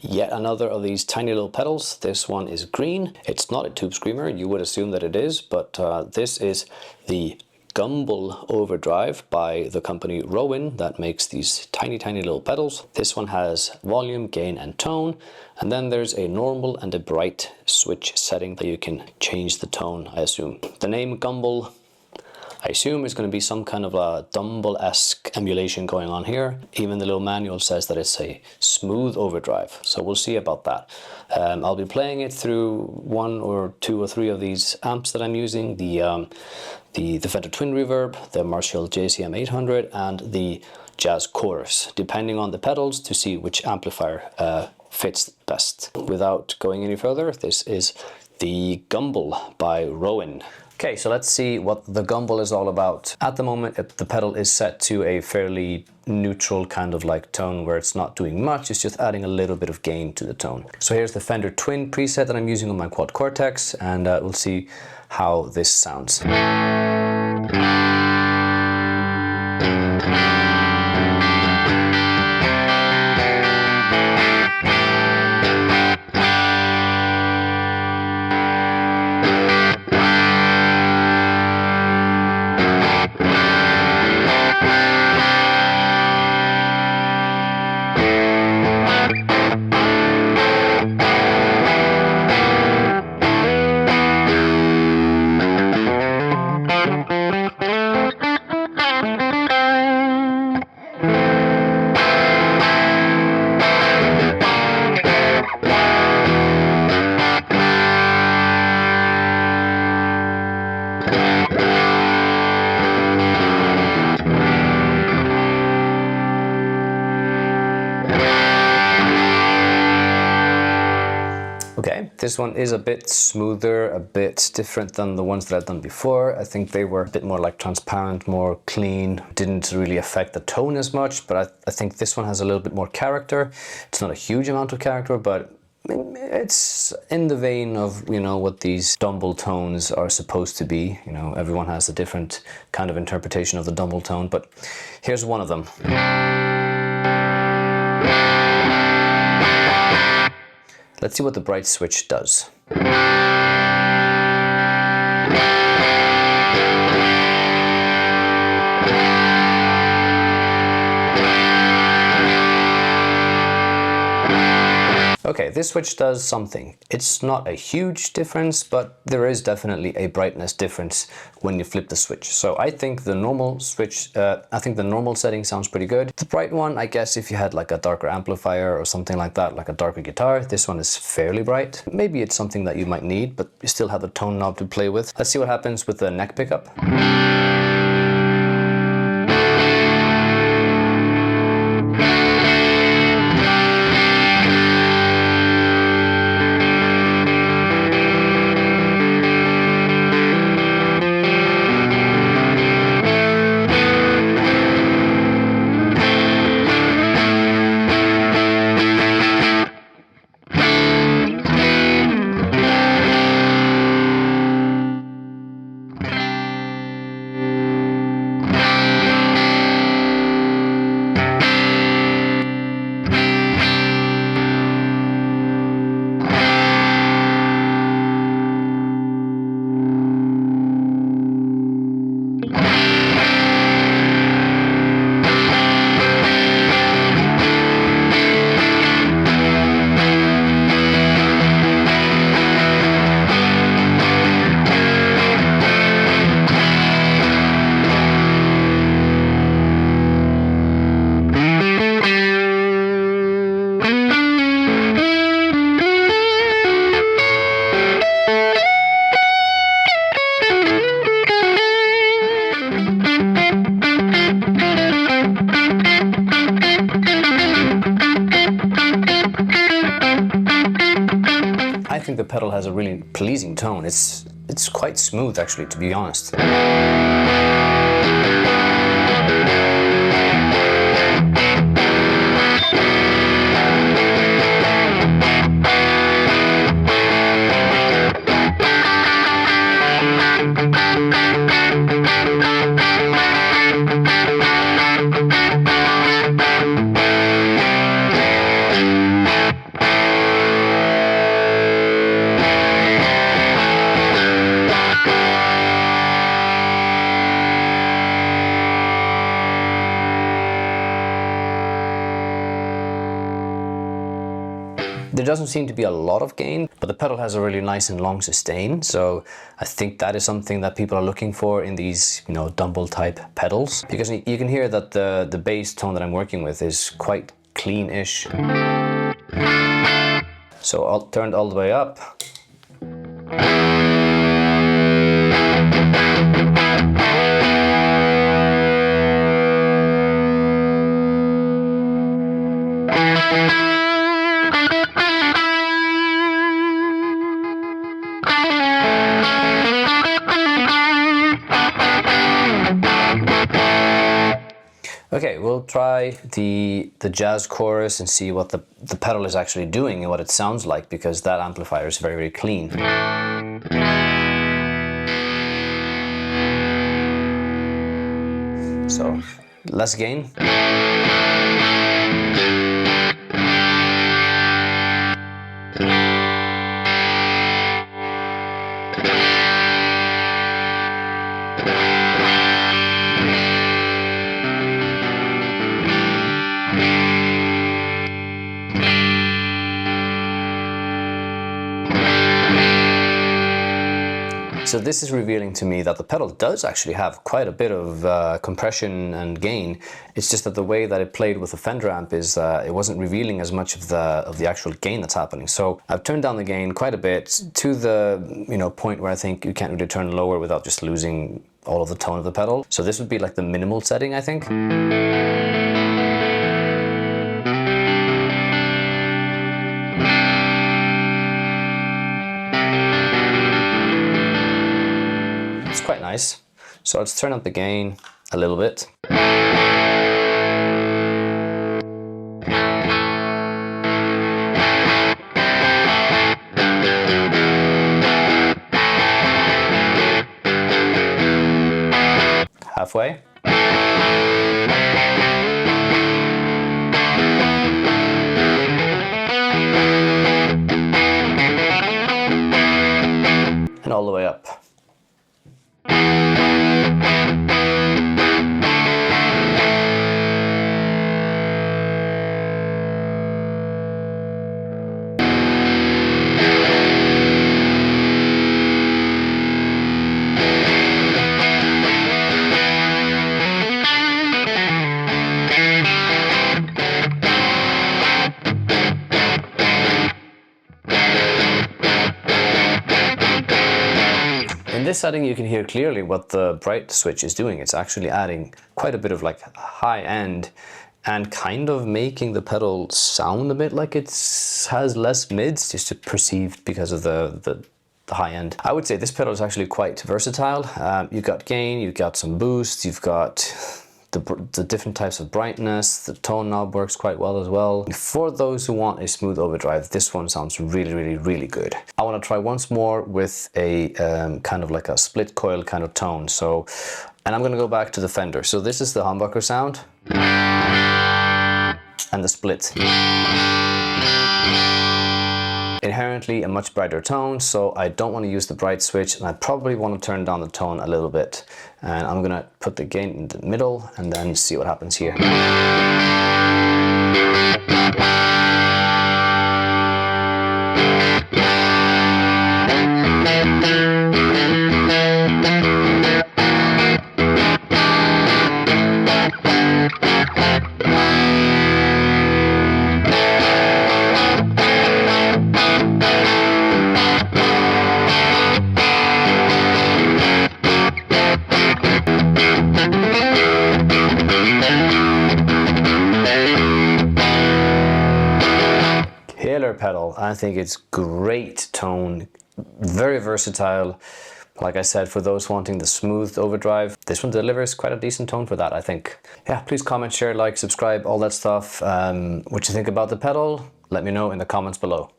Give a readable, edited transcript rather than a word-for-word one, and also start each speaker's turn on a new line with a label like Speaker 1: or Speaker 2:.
Speaker 1: Yet another of these tiny little pedals. This one is green. It's not a tube screamer. You would assume that it is, but this is the Gumble Overdrive by the company Rowin that makes these tiny little pedals. This one has volume, gain and tone, and then there's a normal and a bright switch setting that you can change the tone, I assume. The name Gumble, I assume is going to be some kind of a Dumble-esque emulation going on here. Even the little manual says that it's a smooth overdrive, so we'll see about that. I'll be playing it through 1 or 2 or 3 of these amps that I'm using, the Fender Twin Reverb, the Marshall JCM 800 and the Jazz Chorus, depending on the pedals to see which amplifier fits best. Without going any further, this is the Gumble by Rowin. Okay, so let's see what the Gumble is all about. At the moment, the pedal is set to a fairly neutral kind of like tone where it's not doing much, it's just adding a little bit of gain to the tone. So here's the Fender Twin preset that I'm using on my Quad Cortex, and we'll see how this sounds. Okay, this one is a bit smoother, a bit different than the ones that I've done before. I think they were a bit more like transparent, more clean, didn't really affect the tone as much, but I think this one has a little bit more character. It's not a huge amount of character, but it's in the vein of, you know, what these Dumble tones are supposed to be. You know, everyone has a different kind of interpretation of the Dumble tone, but here's one of them. Let's see what the bright switch does. Okay, this switch does something. It's not a huge difference, but there is definitely a brightness difference when you flip the switch. So I think the normal switch, I think the normal setting sounds pretty good. The bright one, I guess if you had like a darker amplifier or something like that, like a darker guitar, this one is fairly bright. Maybe it's something that you might need, but you still have the tone knob to play with. Let's see what happens with the neck pickup. I think the pedal has a really pleasing tone. It's quite smooth actually, to be honest. There doesn't seem to be a lot of gain, but the pedal has a really nice and long sustain, so I think that is something that people are looking for in these, you know, Dumble type pedals, because you can hear that the bass tone that I'm working with is quite clean-ish. So I'll turn it all the way up. Okay, we'll try the jazz chorus and see what the pedal is actually doing and what it sounds like, because that amplifier is very, very clean. So, less gain. So this is revealing to me that the pedal does actually have quite a bit of compression and gain. It's just that the way that it played with the Fender amp is it wasn't revealing as much of the actual gain that's happening. So I've turned down the gain quite a bit to the, you know, point where I think you can't really turn lower without just losing all of the tone of the pedal. So this would be like the minimal setting, I think. Quite nice. So let's turn up the gain a little bit. Halfway. And all the way up. In this setting you can hear clearly what the bright switch is doing. It's actually adding quite a bit of like high end and kind of making the pedal sound a bit like it has less mids, just perceived because of the high end. I would say this pedal is actually quite versatile. You've got gain, you've got some boost, you've got the different types of brightness. The tone knob works quite well as well. For those who want a smooth overdrive, this one sounds really, really, really good. I want to try once more with a kind of like a split coil kind of tone. So, and I'm going to go back to the Fender. So this is the humbucker sound and the split. Inherently a much brighter tone, so I don't want to use the bright switch, and I probably want to turn down the tone a little bit. And I'm gonna put the gain in the middle and then see what happens here. Killer pedal. I think it's great tone, very versatile. Like I said, for those wanting the smooth overdrive, this one delivers quite a decent tone for that, I think. Yeah, please comment, share, like, subscribe, all that stuff. What you think about the pedal, let me know in the comments below.